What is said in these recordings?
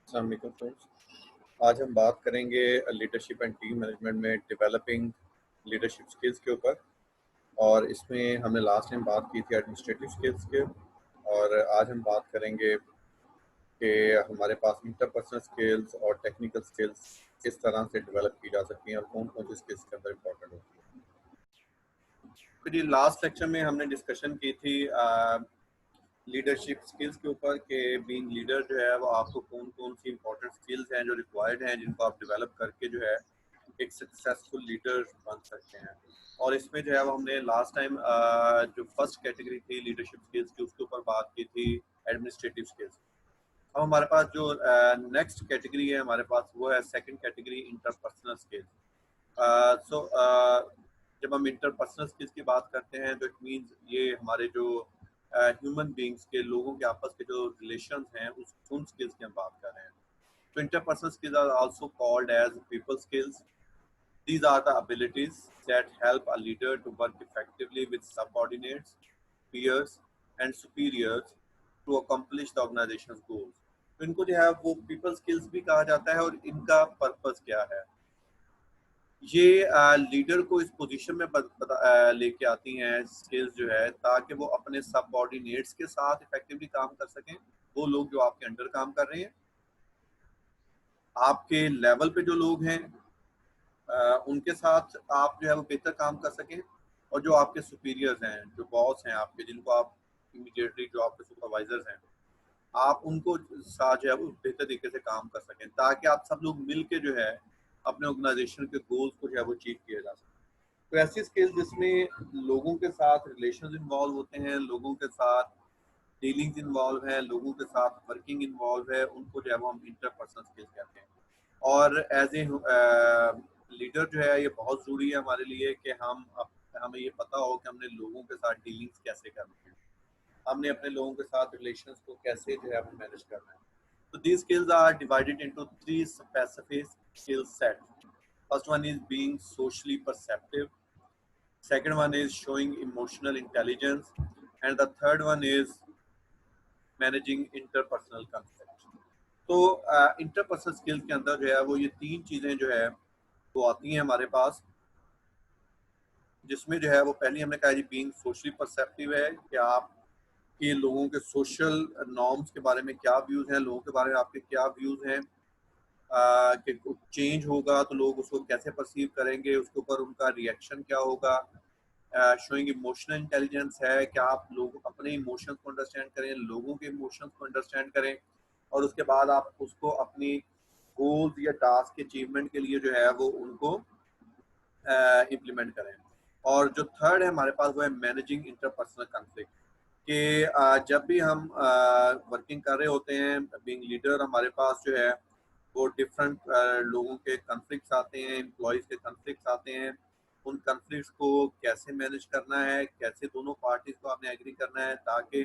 अस्सलाम वालेकुम फ्रेंड्स। आज हम बात करेंगे लीडरशिप एंड टीम मैनेजमेंट में डेवलपिंग लीडरशिप स्किल्स के ऊपर। और इसमें हमने लास्ट टाइम बात की थी एडमिनिस्ट्रेटिव स्किल्स के। और आज हम बात करेंगे कि हमारे पास इंटरपर्सनल स्किल्स और टेक्निकल स्किल्स किस तरह से डेवलप की जा सकती हैं और कौन कौन सी स्किल्स के अंदर इम्पोर्टेंट होती है। तो जी लास्ट लेक्चर में हमने डिस्कशन की थी लीडरशिप स्किल्स के ऊपर कि बीइंग लीडर जो है वो आपको कौन कौन सी इंपॉर्टेंट स्किल्स हैं जो रिक्वायर्ड हैं जिनको आप डेवलप करके जो है एक सक्सेसफुल लीडर बन सकते हैं। और इसमें जो है वो हमने लास्ट टाइम जो फर्स्ट कैटेगरी थी लीडरशिप स्किल्स की उसके ऊपर बात की थी एडमिनिस्ट्रेटिव स्किल्स। अब हमारे पास जो नेक्स्ट कैटेगरी है हमारे पास वो है सेकंड कैटेगरी इंटरपर्सनल स्किल्स। जब हम इंटरपर्सनल स्किल्स की बात करते हैं तो इट मीन्स ये हमारे जो ह्यूमन बींग्स के लोगों के आपस के जो रिलेशंस हैं उन स्किल्स की हम बात कर रहे हैं। तो interpersonal skills are also called as people skills. These are the abilities that help a leader to work effectively with subordinates, peers, and superiors to accomplish the organization's goals. तो इनको जो है वो people skills भी कहा जाता है और इनका पर्पस क्या है। ये लीडर को इस पोजीशन में लेके आती हैं स्किल्स जो है ताकि वो अपने सबऑर्डिनेट्स के साथ इफेक्टिवली काम कर सकें। वो लोग जो आपके अंडर काम कर रहे हैं, आपके लेवल पे जो लोग हैं उनके साथ आप जो है वो बेहतर काम कर सकें। और जो आपके सुपीरियर्स हैं, जो बॉस हैं आपके, जिनको आप इमीडिएटली जो आपके सुपरवाइजर्स हैं, आप उनको साथ जो है वो बेहतर तरीके से काम कर सकें ताकि आप सब लोग मिल के जो है अपने ऑर्गेनाइजेशन के गोल्स को जो है वो अचीव किया जा सके। तो ऐसी स्किल्स जिसमें लोगों के साथ रिलेशंस इन्वॉल्व होते हैं, लोगों के साथ डीलिंग्स इन्वॉल्व है, लोगों के साथ वर्किंग इन्वॉल्व है, उनको जो है वो हम इंटरपर्सनल स्किल्स कहते हैं। और एज ए लीडर जो है ये बहुत ज़रूरी है हमारे लिए कि हमें ये पता हो कि हमने लोगों के साथ डीलिंग्स कैसे करनी है, हमने अपने लोगों के साथ रिलेशंस को कैसे जो है हमें मैनेज करना है। तो these skills are divided into three specific skill set. First one is being socially perceptive. Second one is showing emotional intelligence, and the third one is managing interpersonal conflict. तो interpersonal skills के अंदर जो है वो ये तीन चीज़ें जो है वो आती हैं हमारे पास, जिसमें जो है वो पहली हमने कहा जी बीइंग सोशली परसेप्टिव है कि आप कि लोगों के सोशल नॉर्म्स के बारे में क्या व्यूज़ हैं, लोगों के बारे में आपके क्या व्यूज़ हैं, कि कुछ चेंज होगा तो लोग उसको कैसे परसीव करेंगे, उसके ऊपर उनका रिएक्शन क्या होगा। शोइंग इमोशनल इंटेलिजेंस है कि आप लोग अपने इमोशंस को अंडरस्टैंड करें, लोगों के इमोशंस को अंडरस्टैंड करें और उसके बाद आप उसको अपनी गोल्स या टास्क के अचीवमेंट के लिए जो है वो उनको इम्प्लीमेंट करें। और जो थर्ड है हमारे पास वो है मैनेजिंग इंटरपर्सनल कन्फ्लिक्ट कि जब भी हम वर्किंग कर रहे होते हैं बीइंग लीडर, हमारे पास जो है वो डिफरेंट लोगों के कन्फ्लिक्ट्स आते हैं, एम्प्लॉयज़ के कन्फ्लिक्ट्स आते हैं। उन कन्फ्लिक्ट्स को कैसे मैनेज करना है, कैसे दोनों पार्टीज को आपने एग्री करना है ताकि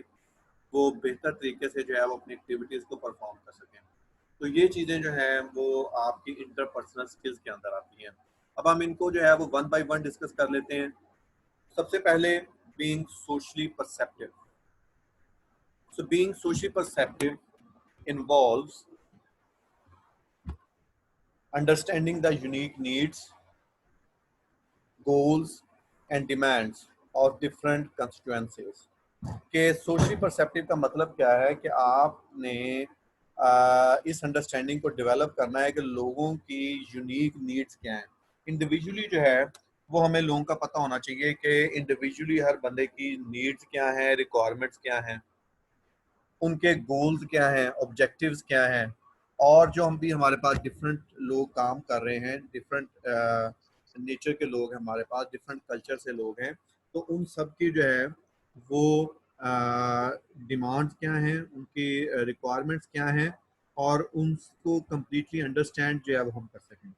वो बेहतर तरीके से जो है वो अपनी एक्टिविटीज़ को परफॉर्म कर सकें। तो ये चीज़ें जो हैं वो आपकी इंटरपर्सनल स्किल्स के अंदर आती हैं। अब हम इनको जो है वो वन बाय वन डिस्कस कर लेते हैं। सबसे पहले being socially perceptive. So being socially perceptive involves understanding the unique needs, goals, and demands of different constituencies. कि सोशली परसेप्टिव का मतलब क्या है कि आपने इस अंडरस्टैंडिंग को डेवलप करना है कि लोगों की यूनिक नीड्स क्या हैं। इंडिविजुअली जो है वो हमें लोगों का पता होना चाहिए कि इंडिविजुअली हर बंदे की नीड्स क्या हैं, रिक्वायरमेंट्स क्या हैं, उनके गोल्स क्या हैं, ऑब्जेक्टिव्स क्या हैं। और जो हम भी हमारे पास डिफरेंट लोग काम कर रहे हैं, डिफरेंट नेचर के लोग हैं हमारे पास, डिफरेंट कल्चर से लोग हैं, तो उन सब की जो है वो डिमांड्स क्या हैं, उनकी रिक्वायरमेंट्स क्या हैं और उनको कम्प्लीटली अंडरस्टैंड जो है वो हम कर सकें।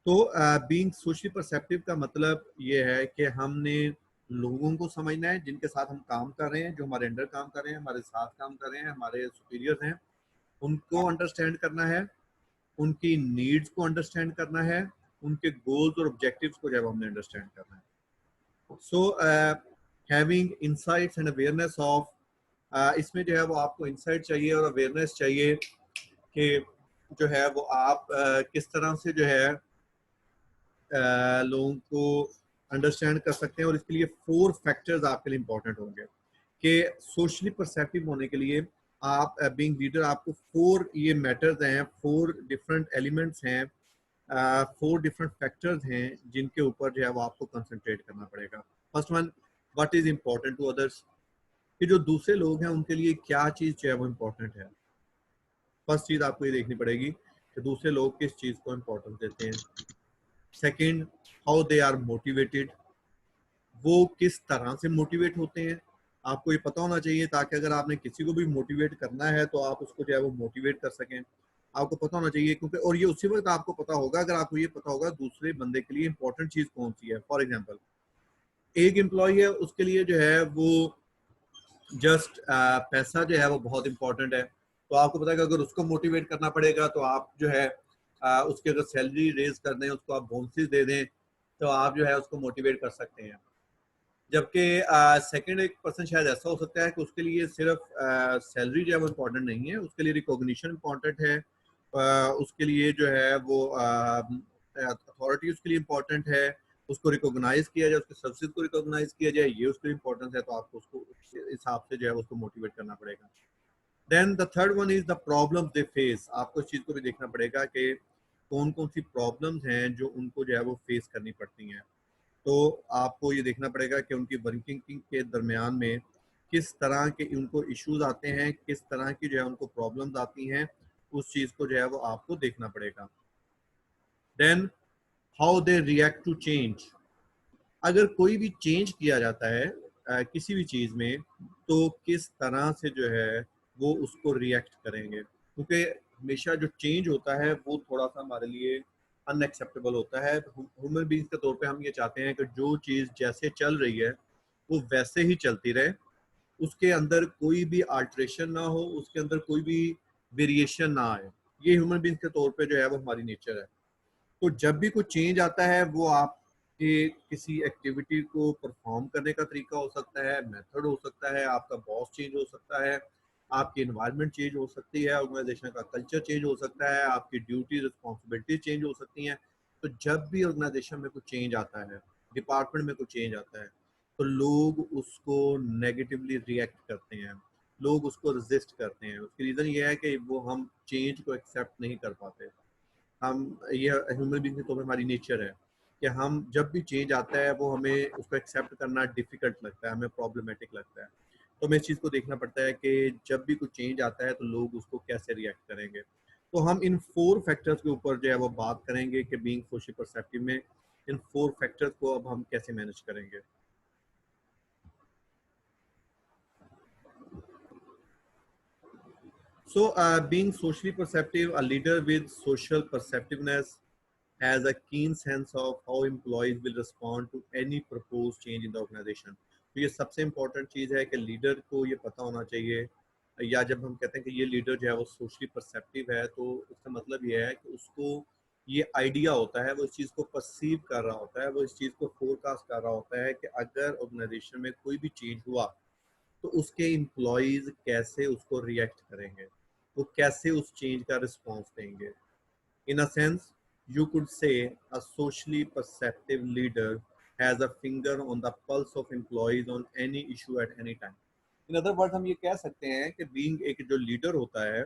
तो बीइंग सोशली परसेप्टिव का मतलब ये है कि हमने लोगों को समझना है जिनके साथ हम काम कर रहे हैं, जो हमारे अंडर काम कर रहे हैं, हमारे साथ काम कर रहे हैं, हमारे सुपीरियर्स हैं, उनको अंडरस्टैंड करना है, उनकी नीड्स को अंडरस्टैंड करना है, उनके गोल्स और ऑब्जेक्टिव्स को जब हमने अंडरस्टैंड करना है। So having insights and awareness of, इसमें जो है वो आपको इंसाइट चाहिए और अवेयरनेस चाहिए कि जो है वो आप किस तरह से जो है लोगों को अंडरस्टैंड कर सकते हैं। और इसके लिए 4 फैक्टर्स आपके लिए इंपॉर्टेंट होंगे कि सोशली परसेप्टिव होने के लिए आप बीइंग लीडर आपको 4 ये मैटर्स हैं, 4 डिफरेंट एलिमेंट्स हैं, 4 डिफरेंट फैक्टर्स हैं जिनके ऊपर जो है वो आपको कंसंट्रेट करना पड़ेगा। First one, what is important to others, कि जो दूसरे लोग हैं उनके लिए क्या चीज़ जो है वो इम्पोर्टेंट है। फर्स्ट चीज़ आपको ये देखनी पड़ेगी कि दूसरे लोग किस चीज़ को इम्पोर्टेंस देते हैं। Second, how they are motivated, वो किस तरह से मोटिवेट होते हैं। आपको ये पता होना चाहिए ताकि अगर आपने किसी को भी मोटिवेट करना है तो आप उसको जो है वो मोटिवेट कर सकें। आपको पता होना चाहिए क्योंकि, और ये उसी वक्त आपको पता होगा अगर आपको ये पता होगा दूसरे बंदे के लिए इंपॉर्टेंट चीज़ कौन सी है। फॉर एग्जांपल, एक एम्प्लॉय है, उसके लिए जो है वो जस्ट पैसा जो है वो बहुत इंपॉर्टेंट है। तो आपको पता है कि अगर उसको मोटिवेट करना पड़ेगा तो आप जो है उसकी अगर सैलरी रेज कर दें, उसको आप बोनसेस दे दें, तो आप जो है उसको मोटिवेट कर सकते हैं। जबकि सेकंड एक पर्सन शायद ऐसा हो सकता है कि उसके लिए सिर्फ सैलरी जो है वो इम्पोर्टेंट नहीं है, उसके लिए रिकॉग्निशन इम्पोर्टेंट है, उसके लिए जो है वो अथॉरिटी उसके लिए इम्पोर्टेंट है, उसको रिकॉग्नाइज किया जाए, उसके सर्विसेज को रिकॉग्नाइज किया जाए, ये उसके लिए इम्पोर्टेंस है। तो आपको उसको उस हिसाब से जो है उसको मोटिवेट करना पड़ेगा। Then the third one is the problem they face, आपको इस चीज़ को भी देखना पड़ेगा कि कौन कौन सी प्रॉब्लम्स हैं जो उनको जो है वो फेस करनी पड़ती हैं। तो आपको ये देखना पड़ेगा कि उनकी वर्किंग के दरमियान में किस तरह के उनको इश्यूज आते हैं, किस तरह की जो है उनको प्रॉब्लम्स आती हैं, उस चीज़ को जो है वो आपको देखना पड़ेगा। Then how they react to change, अगर कोई भी चेंज किया जाता है किसी भी चीज़ में, तो किस तरह से जो है वो उसको रिएक्ट करेंगे। क्योंकि हमेशा जो चेंज होता है वो थोड़ा सा हमारे लिए अनएक्सेप्टेबल होता है। ह्यूमन बीइंग्स के तौर पे हम ये चाहते हैं कि जो चीज़ जैसे चल रही है वो वैसे ही चलती रहे, उसके अंदर कोई भी अल्ट्रेशन ना हो, उसके अंदर कोई भी वेरिएशन ना आए। ये ह्यूमन बीइंग्स के तौर पे जो है वो हमारी नेचर है। तो जब भी कुछ चेंज आता है वो आपके किसी एक्टिविटी को परफॉर्म करने का तरीका हो सकता है, मेथड हो सकता है, आपका बॉस चेंज हो सकता है, आपकी एनवायरनमेंट चेंज हो सकती है, ऑर्गेनाइजेशन का कल्चर चेंज हो सकता है, आपकी ड्यूटी रिस्पॉन्सिबिलिटी चेंज हो सकती हैं। तो जब भी ऑर्गेनाइजेशन में कुछ चेंज आता है, डिपार्टमेंट में कुछ चेंज आता है, तो लोग उसको नेगेटिवली रिएक्ट करते हैं, लोग उसको रेजिस्ट करते हैं। उसकी रीज़न ये है कि वो हम चेंज को एक्सेप्ट नहीं कर पाते। हम ये ह्यूमन बीइंग के तौर पे हमारी नेचर है कि हम जब भी चेंज आता है वो हमें उसको एक्सेप्ट करना डिफिकल्ट लगता है, हमें प्रॉब्लमेटिक लगता है। तो हमें इस चीज़ को देखना पड़ता है कि जब भी कुछ चेंज आता है तो लोग उसको कैसे रिएक्ट करेंगे। तो हम इन 4 फैक्टर्स के ऊपर जो है वो बात करेंगे कि बीइंग सोशली परसेप्टिव में इन 4 फैक्टर्स को अब हम कैसे मैनेज करेंगे। So, being socially perceptive, a leader with social perceptiveness has a keen sense of how employees will respond to any proposed change in the organization. तो ये सबसे इम्पोर्टेंट चीज़ है कि लीडर को ये पता होना चाहिए, या जब हम कहते हैं कि ये लीडर जो है वो सोशली परसेप्टिव है, तो उसका मतलब ये है कि उसको ये आइडिया होता है, वो इस चीज़ को परसीव कर रहा होता है, वो इस चीज़ को फोरकास्ट कर रहा होता है कि अगर ऑर्गेनाइजेशन में कोई भी चेंज हुआ तो उसके एम्प्लॉयज़ कैसे उसको रिएक्ट करेंगे, वो कैसे उस चेंज का रिस्पॉन्स देंगे। In a sense, you could say a socially perceptive leader has a finger on the pulse of employees on any issue at any time. In other words, हम ये कह सकते हैं कि being एक जो लीडर होता है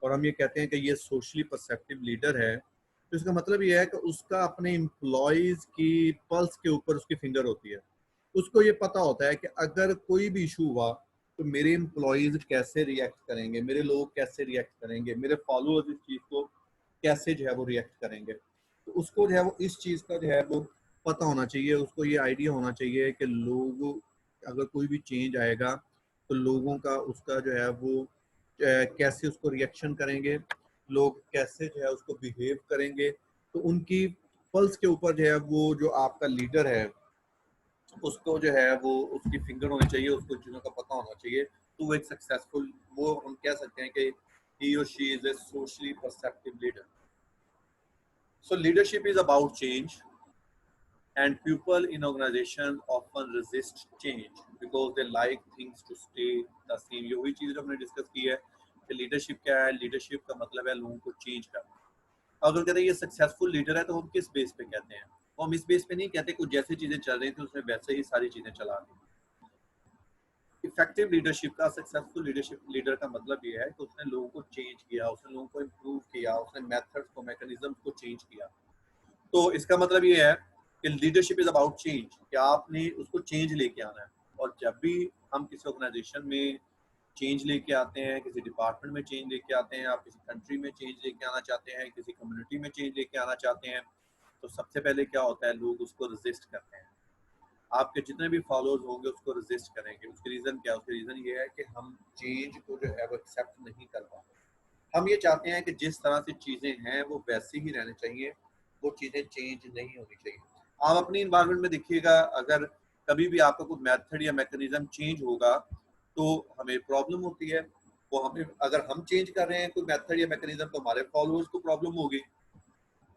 और हम ये कहते हैं कि ये सोशली परसेप्टिव लीडर है, तो इसका मतलब ये है कि उसका अपने एम्प्लॉयज़ की पल्स के ऊपर उसकी फिंगर होती है। उसको ये पता होता है कि अगर कोई भी इशू हुआ तो मेरे एम्प्लॉयज़ कैसे रिएक्ट करेंगे, मेरे लोग कैसे रिएक्ट करेंगे, मेरे फॉलोअर्स इस चीज़ को कैसे जो है वो रिएक्ट करेंगे। तो उसको जो है वो इस चीज़ का जो है वो पता होना चाहिए, उसको ये आइडिया होना चाहिए कि लोग अगर कोई भी चेंज आएगा तो लोगों का उसका जो है वो कैसे उसको रिएक्शन करेंगे, लोग कैसे जो है उसको बिहेव करेंगे। तो उनकी पल्स के ऊपर जो है वो जो आपका लीडर है उसको जो है वो उसकी फिंगर होनी चाहिए, उसको चीज़ों का पता होना चाहिए। तो वो एक सक्सेसफुल, वो हम कह सकते हैं कि he or she is a socially perceptive leader. So leadership is about change, and people in organizations often resist change because they like things to stay the same. ये वही चीज़ जो हमने डिस्कस की है कि लीडरशिप क्या है। लीडरशिप का मतलब है लोगों को चेंज करना। अगर कहते हैं ये सक्सेसफुल लीडर है तो हम किस बेस पे कहते हैं? वो हम इस बेस पे नहीं कहते कुछ जैसी चीजें चल रही थी उसने वैसे ही सारी चीजें चला दी। इफेक्टिव लीडरशिप का, सक्सेसफुल लीडरशिप लीडर का मतलब ये है कि उसने लोगों को चेंज किया, उसने लोगों को इम्प्रूव किया, उसने मेथड्स को, मैकेनिज्म को चेंज किया। तो इसका मतलब ये है कि लीडरशिप इज अबाउट चेंज, कि आपने उसको चेंज लेके आना है। और जब भी हम किसी ऑर्गेनाइजेशन में चेंज लेके आते हैं, किसी डिपार्टमेंट में चेंज लेके आते हैं, आप किसी कंट्री में चेंज लेके आना चाहते हैं, किसी कम्युनिटी में चेंज लेके आना चाहते हैं, तो सबसे पहले क्या होता है, लोग उसको रेजिस्ट करते हैं। आपके जितने भी फॉलोअर्स होंगे उसको रेजिस्ट करेंगे। उसकी रीज़न क्या है? उसकी रीज़न ये है कि हम चेंज को जो है वो एक्सेप्ट नहीं कर पाते। हम ये चाहते हैं कि जिस तरह से चीज़ें हैं वो वैसी ही रहनी चाहिए, वो चीज़ें चेंज नहीं होनी चाहिए। आप अपनी इन्वायरमेंट में देखिएगा, अगर कभी भी आपका कोई मेथड या मैकेनिज्म चेंज होगा तो हमें प्रॉब्लम होती है। वो हमें, अगर हम चेंज कर रहे हैं कोई मेथड या मैकेनिज्म तो हमारे फॉलोअर्स को प्रॉब्लम होगी,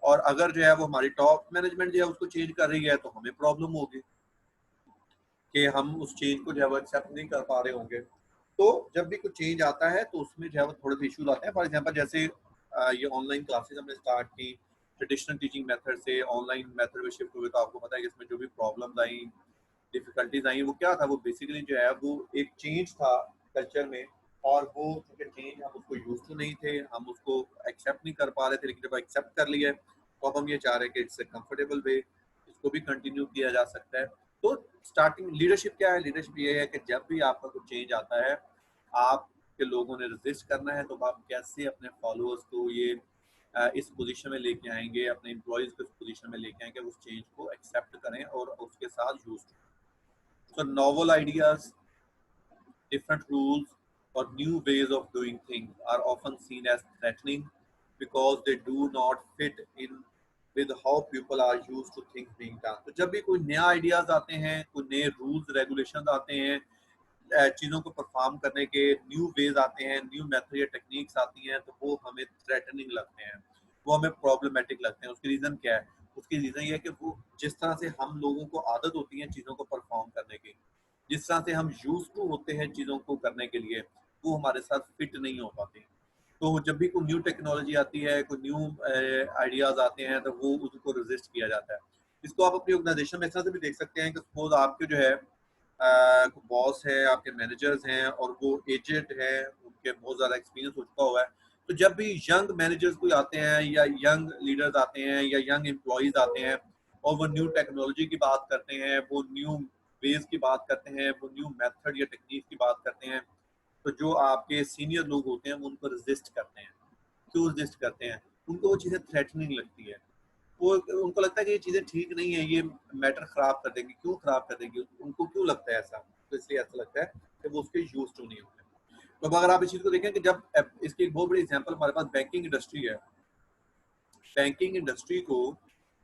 और अगर जो है वो हमारी टॉप मैनेजमेंट जो है उसको चेंज कर रही है तो हमें प्रॉब्लम होगी कि हम उस चेंज को जो है वो एक्सेप्ट नहीं कर पा रहे होंगे। तो जब भी कुछ चेंज आता है तो उसमें जो है वो थोड़े से इश्यूज आते हैं। फॉर एग्जांपल जैसे ये ऑनलाइन क्लासेस हमने स्टार्ट की, ट्रेडिशनल टीचिंग मेथड से ऑनलाइन मेथड में शिफ्ट हुए, तो आपको पता है कि इसमें जो भी प्रॉब्लम्स आई, डिफिकल्टीज आई, वो क्या था, वो बेसिकली जो है वो एक चेंज था कल्चर में। और वो चूंकि चेंज हम उसको यूज टू नहीं थे, हम उसको एक्सेप्ट नहीं कर पा रहे थे, लेकिन जब एक्सेप्ट कर लिया तो अब हम ये चाह रहे हैं कि इट्स ए कंफर्टेबल वे, इसको भी कंटिन्यू किया जा सकता है। तो स्टार्टिंग लीडरशिप क्या है? लीडरशिप ये है कि जब भी आपका कुछ चेंज आता है, आपके लोगों ने रेजिस्ट करना है, तो आप कैसे अपने फॉलोअर्स को ये इस पोजीशन में लेके आएंगे, अपने एम्प्लॉयज को इस पोजीशन में लेके आएंगे, उस चेंज को एक्सेप्ट करें और उसके साथ use. So novel ideas, different rules, or new ways of doing things are often seen as threatening because they do not fit in with how people are used to things being done. तो जब भी कोई नया ideas आते हैं, कोई नए rules regulation आते हैं, चीज़ों को परफॉर्म करने के न्यू वेज आते हैं, न्यू मेथड या टेक्निक्स आती हैं, तो वो हमें थ्रेटनिंग लगते हैं, वो हमें प्रॉब्लमेटिक लगते हैं। उसकी रीज़न क्या है? उसकी रीज़न ये है कि वो जिस तरह से हम लोगों को आदत होती है चीज़ों को परफॉर्म करने की, जिस तरह से हम यूज टू होते हैं चीज़ों को करने के लिए, वो हमारे साथ फिट नहीं हो पाती। तो जब भी कोई न्यू टेक्नोलॉजी आती है, कोई न्यू आइडियाज आते हैं, तो वो उसको रेजिस्ट किया जाता है। इसको आप अपनी ऑर्गेनाइजेशन में इस तरह से भी देख सकते हैं कि सपोज आपके जो है बॉस है, आपके मैनेजर्स हैं और वो एजेड है, उनके बहुत ज़्यादा एक्सपीरियंस हो चुका हुआ है। तो जब भी यंग मैनेजर्स कोई आते हैं या यंग लीडर्स आते हैं या यंग एम्प्लॉयज़ आते हैं और वो न्यू टेक्नोलॉजी की बात करते हैं, वो न्यू वेज की बात करते हैं, वो न्यू मेथड या टेक्निक की बात करते हैं, तो जो आपके सीनियर लोग होते हैं वो उनको रेजिस्ट करते हैं। क्यों रेजिस्ट करते हैं? उनको वो चीज़ें थ्रेटनिंग लगती है। वो, उनको लगता है कि ये चीज़ें ठीक नहीं है, ये मैटर खराब कर देंगी। क्यों खराब कर देंगी? उनको क्यों लगता है ऐसा? तो इसलिए ऐसा लगता है कि वो उसके यूज टू नहीं होते। तो अब अगर आप इस चीज़ को देखें कि जब इसकी एक बहुत बड़ी एग्जांपल हमारे पास बैंकिंग इंडस्ट्री है। बैंकिंग इंडस्ट्री को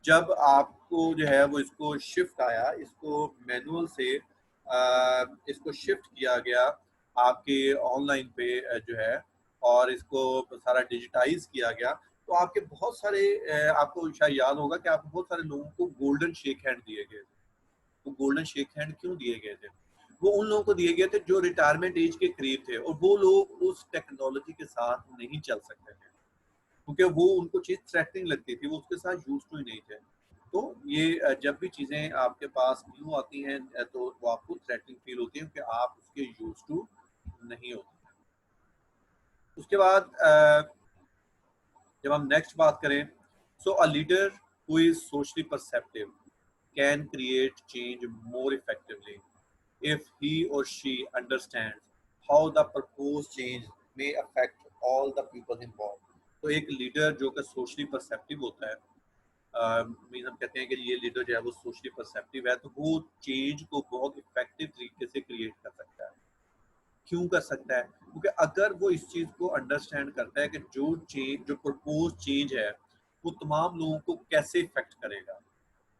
जब आपको जो है वो इसको शिफ्ट आया, इसको मैनुअल से इसको शिफ्ट किया गया आपके ऑनलाइन पे जो है, और इसको सारा डिजिटाइज किया गया, तो आपके बहुत सारे आपको शायद याद होगा कि आपको बहुत सारे लोगों को गोल्डन शेक हैंड दिए गए थे। वो गोल्डन शेक हैंड क्यों दिए गए थे? वो उन लोगों को दिए गए थे जो रिटायरमेंट एज के करीब थे और वो लोग उस टेक्नोलॉजी के साथ नहीं चल सकते थे, क्योंकि वो उनको चीज़ थ्रेटनिंग लगती थी, वो उसके साथ यूज़ टू ही नहीं थे। तो ये जब भी चीज़ें आपके पास न्यू आती हैं तो वो आपको थ्रेटनिंग फील होती है क्योंकि आप उसके यूज़ टू नहीं होते। उसके बाद जब हम नेक्स्ट बात करें, so a leader who is socially perceptive can create change more effectively if he or she understands how the proposed change may affect all the people involved. तो एक लीडर जो कि सोशली परसेप्टिव होता है, mean हम कहते हैं कि ये लीडर जो है वो सोशली परसेप्टिव है, तो वो चेंज को बहुत इफेक्टिव तरीके से क्रिएट कर सकता है। क्यों कर सकता है? क्योंकि अगर वो इस चीज़ को अंडरस्टैंड करता है कि जो प्रपोज चेंज है वो तमाम लोगों को कैसे इफेक्ट करेगा,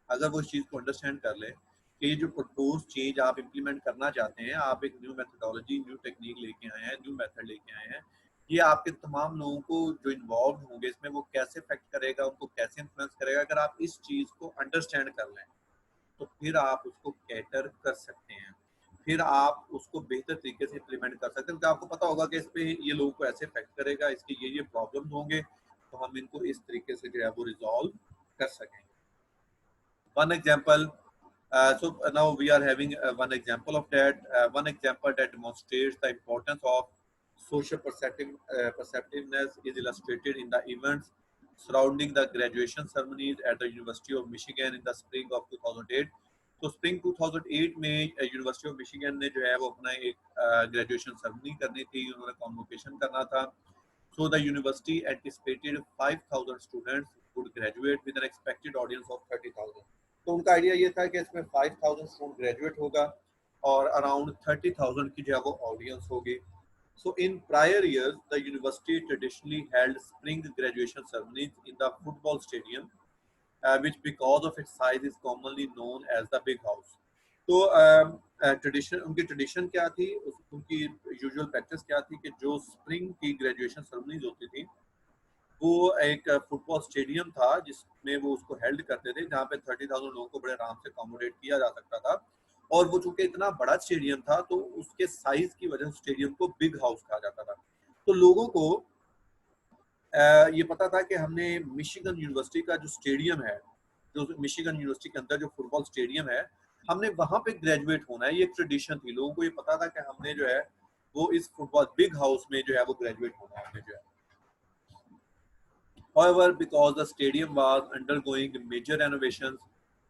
अगर वो इस चीज़ को अंडरस्टैंड कर ले कि ये जो प्रपोज चेंज आप इम्प्लीमेंट करना चाहते हैं, आप एक न्यू मेथोडोलॉजी, न्यू टेक्निक लेके आए हैं, न्यू मेथड लेके आए हैं, ये आपके तमाम लोगों को जो इन्वॉल्व होंगे इसमें वो कैसे इफेक्ट करेगा, उनको कैसे इन्फ्लुएंस करेगा, अगर आप इस चीज़ को अंडरस्टैंड कर लें तो फिर आप उसको कैटर कर सकते हैं, फिर आप उसको बेहतर तरीके से इम्प्लीमेंट कर सकते हैं, क्योंकि आपको पता होगा कि इस पे ये लोगों को ऐसे इफेक्ट करेगा, इसके ये प्रॉब्लम्स होंगे, तो हम इनको इस तरीके से जो है वो रिजॉल्व कर सकें। One example, so now we are having one example of that. One example that demonstrates the importance of social perceptiveness is illustrated in the events surrounding the graduation ceremonies at the University of Michigan in the spring of 2008. तो spring 2008 में university of Michigan ने जो है वो अपना एक graduation ceremony करनी थी, उन्होंने कॉन्वोकेशन करना था। So the university anticipated 5,000 students would graduate with an expected audience of 30,000. तो उनका आइडिया ये था कि इसमें 5,000 स्टूडेंट ग्रेजुएट होगा और अराउंड 30,000 की जो है वो ऑडियंस होगी। So in prior years, the university traditionally held spring graduation ceremonies in the football stadium, which because of its size is commonly known as the big house. तो tradition, उनकी tradition क्या थी, उनकी यूजुअल प्रैक्टिस क्या थी कि जो spring की ग्रेजुएशन सेरेमनीज होती थी वो एक फुटबॉल स्टेडियम था जिसमें वो उसको हेल्ड करते थे, जहाँ पे 30,000 लोगों को बड़े आराम से अकोमोडेट किया जा सकता था। और वो चूंकि इतना बड़ा स्टेडियम था तो उसके साइज की वजह से स्टेडियम को बिग हाउस कहा जाता था। तो लोगों को ये पता था कि हमने मिशिगन यूनिवर्सिटी का जो स्टेडियम है, जो मिशिगन यूनिवर्सिटी के अंदर जो फुटबॉल स्टेडियम है, हमने वहां पे ग्रेजुएट होना है। ये एक ट्रेडिशन थी, लोगों को ये पता था कि हमने जो है वो इस फुटबॉल बिग हाउस में जो है वो ग्रेजुएट होना है हमने जो है। However, because the stadium was undergoing major renovations,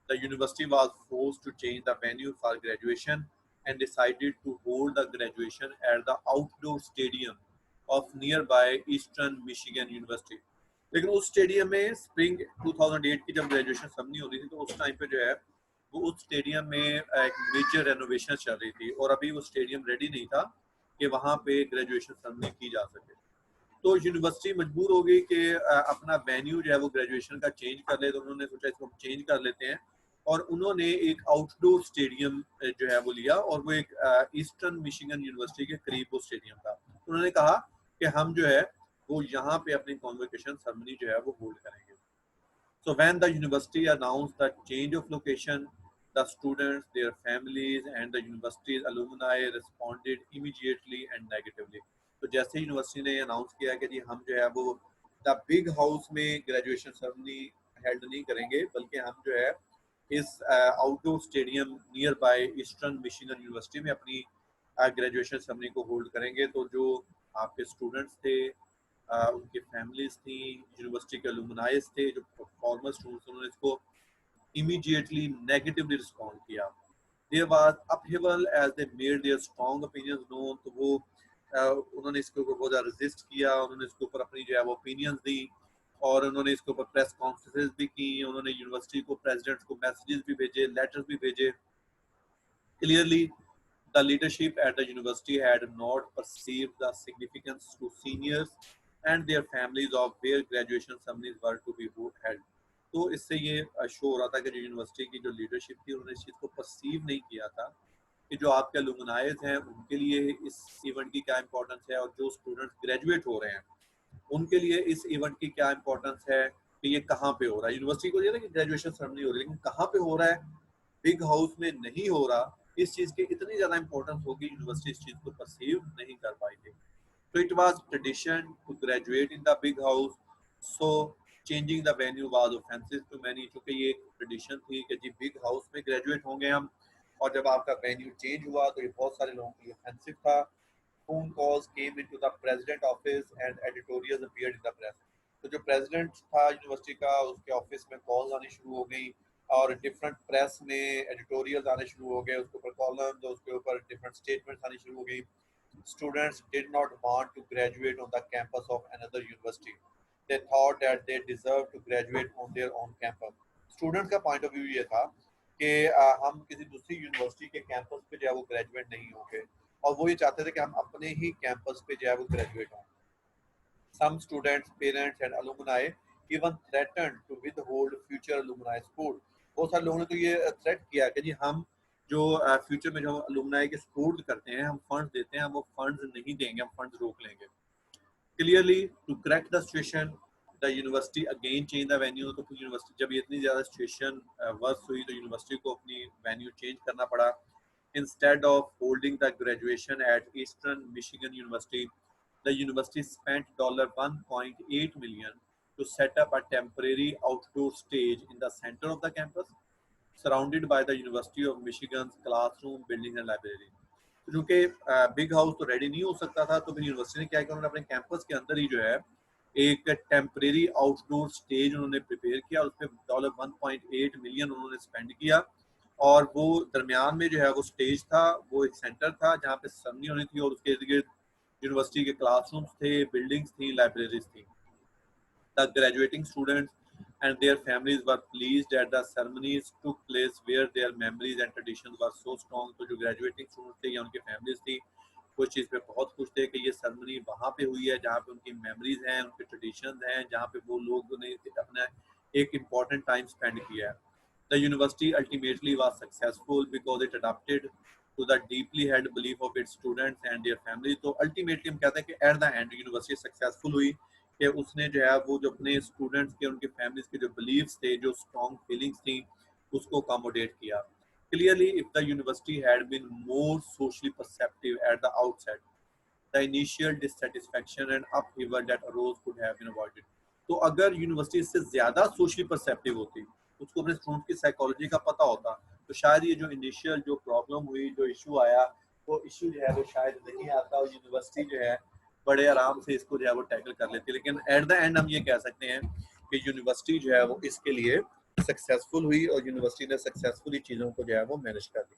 the university was forced to change the venue for graduation and decided to hold the graduation at the outdoor stadium of nearby Eastern Michigan University. लेकिन उस stadium में spring 2008 की जब graduation ceremony हो रही थी तो उस टाइम पे जो है वो उस स्टेडियम में एक मेजर रेनोवेशन चल रही थी और अभी वो स्टेडियम रेडी नहीं था कि वहाँ पे ग्रेजुएशन सेरेमनी की जा सके। तो यूनिवर्सिटी मजबूर हो गई कि अपना वेन्यू जो है वो ग्रेजुएशन का चेंज कर ले, तो उन्होंने सोचा इसको चेंज कर लेते हैं और उन्होंने एक आउटडोर स्टेडियम जो है वो लिया और वो एक ईस्टर्न मिशिगन यूनिवर्सिटी के करीब वो स्टेडियम था। उन्होंने कहा कि हम जो है वो यहाँ पे अपनी कॉन्वोकेशन सेरेमनी जो है वो होल्ड करेंगे। So when the university announced the change of location, the students, their families, and the university's alumni responded immediately and negatively. तो जैसे यूनिवर्सिटी ने अनाउंस किया कि जी हम जो है वो द बिग हाउस में ग्रेजुएशन सेरेमनी हेल्ड नहीं करेंगे, बल्कि हम जो है इस outdoor stadium near by eastern Michigan university में अपनी ग्रेजुएशन सेरेमनी को होल्ड करेंगे। तो जो आपके स्टूडेंट्स थे, उनकी फैमिलीज थी, यूनिवर्सिटी के अलुमनाइज थे, जो फॉर्मर स्टूडेंट्स, उन्होंने इसको immediately negatively respond किया। There was upheaval as they made their strong opinions known। तो वो उन्होंने इसके ऊपर बहुत ज़्यादा रेजिस्ट किया, उन्होंने इसके ऊपर अपनी जो है वो ओपिनियंस दी और उन्होंने इसके ऊपर प्रेस कॉन्फ्रेंसेस भी की, उन्होंने यूनिवर्सिटी को प्रेसिडेंट्स को मैसेजेस भी भेजे, लेटर्स भी भेजे। Clearly, the leadership at the university had not perceived the significance to seniors and their families of where graduation ceremonies were to be held। तो इससे ये शो हो रहा था कि जो यूनिवर्सिटी की जो लीडरशिप थी उन्होंने इस चीज़ को परसीव नहीं किया था कि जो आपके अलुमनाइज हैं उनके लिए इस इवेंट की क्या इंपॉर्टेंस है और जो स्टूडेंट्स ग्रेजुएट हो रहे हैं उनके लिए इस इवेंट की क्या इंपॉर्टेंस है कि ये कहाँ पे हो रहा है। यूनिवर्सिटी को ये ना कि ग्रेजुएशन सेरेमनी हो रही है, लेकिन कहाँ पे हो रहा है, बिग हाउस में नहीं हो रहा। इस चीज़ की इतनी ज़्यादा इंपॉर्टेंस होगी, यूनिवर्सिटी इस चीज़ को परसीव नहीं कर पाई थी। So it was tradition to graduate in the big house, so changing the venue was offensive to many। चूंकि ये एक ट्रेडिशन थी कि जी बिग हाउस में ग्रेजुएट होंगे हम, और जब आपका वेन्यू चेंज हुआ तो ये बहुत सारे लोगों के लिए ऑफेंसिव था। Phone calls came into the president office and editorials appeared in the press। तो जो प्रेसिडेंट था यूनिवर्सिटी का उसके ऑफिस में कॉल्स आनी शुरू हो गई और डिफरेंट प्रेस में एडिटोरियल्स आने शुरू हो गए, उसके ऊपर कॉलम्स, उसके ऊपर डिफरेंट स्टेटमेंट्स आनी शुरू हो गई। Students did not want to graduate on the campus of another university। They thought that they deserved to graduate on their own campus। Students का point of view ये था कि हम किसी दूसरी यूनिवर्सिटी के कैंपस पे जो है वो ग्रेजुएट नहीं होंगे और वो ये चाहते थे कि हम अपने ही कैंपस पे जो है वो ग्रेजुएट हों। Some students, parents and alumni even threatened to withhold future alumni support। बहुत सारे लोगों ने तो ये थ्रेट किया कि जी हम जो फ्यूचर में जो अलुमनाई के सपोर्ट करते हैं, हम फंड्स देते हैं, हम वो फंड्स नहीं देंगे, हम फंड्स रोक लेंगे। Clearly to correct the situation, the university again change the venue. तो यूनिवर्सिटी जब इतनी ज़्यादा सिचुएशन वर्स हुई तो यूनिवर्सिटी को अपनी वेन्यू चेंज करना पड़ा। Instead of holding the graduation at Eastern Michigan University, the university spent $1.8 million to set up a temporary outdoor stage in the center of the campus, surrounded by the University of Michigan's classroom, buildings and library. तो चूंकि big house तो ready नहीं हो सकता था, तो फिर university ने क्या किया, उन्होंने अपने कैंपस के अंदर ही जो है एक टेम्परेरी आउटडोर स्टेज उन्होंने प्रिपेयर किया, उस पर $1.8 मिलियन उन्होंने स्पेंड किया, और वो दरमियान में जो है वो स्टेज था, वो एक सेंटर था जहाँ पे सरमनी होनी थी, और उसके इर्द गिर्द यूनिवर्सिटी के क्लासरूम्स थे, बिल्डिंग्स थी, लाइब्रेरीज थी. The graduating students and their families were pleased that the ceremonies took place where their memories and traditions were so strong. तो जो graduating students थे या उनके families थी, वो इस चीज़ पे बहुत खुश थे कि ये ceremony वहाँ पे हुई है जहाँ पे उनकी memories हैं, उनके traditions हैं, जहाँ पे वो लोगों ने अपना एक important time spend किया है. The university ultimately was successful because it adapted to the deeply held belief of its students and their families. तो ultimately हम कहते हैं कि at the end university successful हुई कि उसने जो है वो जो अपने स्टूडेंट्स के, उनके फैमिलीज के जो बिलीव्स थे, जो स्ट्रॉन्ग फीलिंग्स थी, उसको अकोमोडेट किया. Clearly, if the university had been more socially perceptive at the outset, the initial dissatisfaction and upheaval that arose could have been avoided. तो अगर यूनिवर्सिटी इससे ज्यादा सोशली परसेप्टिव होती, उसको अपने स्टूडेंट की साइकोलॉजी का पता होता, तो शायद ये जो इनिशियल जो प्रॉब्लम हुई, जो इशू आया, वो इशू जो है वो शायद नहीं आता, और यूनिवर्सिटी जो है बड़े आराम से इसको जो है वो टैकल कर लेती. लेकिन एट द एंड हम ये कह सकते हैं कि यूनिवर्सिटी जो है वो इसके लिए सक्सेसफुल हुई, और यूनिवर्सिटी ने सक्सेसफुली चीज़ों को जो है वो मैनेज कर लिया.